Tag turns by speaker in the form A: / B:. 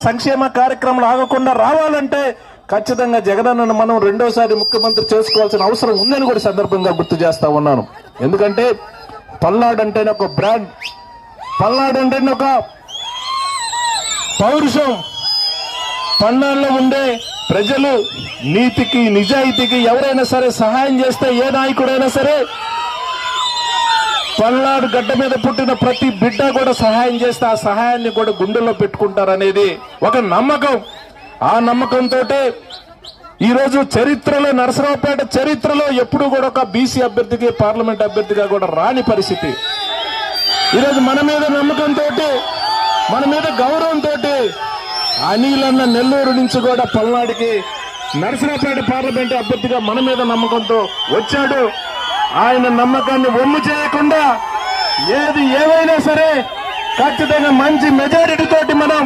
A: సంక్షేమ కార్యక్రమాలు ఆగకుండా రావాలంటే ఖచ్చితంగా జగనన్నను మనం రెండోసారి ముఖ్యమంత్రి చేసుకోవాల్సిన అవసరం ఉందని కూడా సందర్భంగా గుర్తు చేస్తా ఉన్నాను. ఎందుకంటే పల్నాడు అంటేనే ఒక బ్రాండ్, పల్నాడు అంటేనే ఒక పౌరుషం. పల్నాడులో ఉండే ప్రజలు నీతికి నిజాయితీకి ఎవరైనా సరే సహాయం చేస్తే, ఏ నాయకుడైనా సరే పల్నాడు గడ్డ మీద పుట్టిన ప్రతి బిడ్డ కూడా సహాయం చేస్తే ఆ సహాయాన్ని కూడా గుండెల్లో పెట్టుకుంటారనేది ఒక నమ్మకం. ఆ నమ్మకంతో ఈరోజు చరిత్రలో, నరసరావుపేట చరిత్రలో ఎప్పుడు కూడా ఒక బీసీ అభ్యర్థికి పార్లమెంట్ అభ్యర్థిగా కూడా రాని పరిస్థితి. ఈరోజు మన మీద నమ్మకంతో, మన మీద గౌరవంతో అనిల్ అన్న నెల్లూరు నుంచి కూడా పల్నాడుకి నరసరావుపేట పార్లమెంట్ అభ్యర్థిగా మన మీద నమ్మకంతో వచ్చాడు. ఆయన నమ్మకాన్ని ఒమ్ము చేయకుండా ఏది ఏమైనా సరే ఖచ్చితంగా మంచి మెజారిటీ తోటి మనం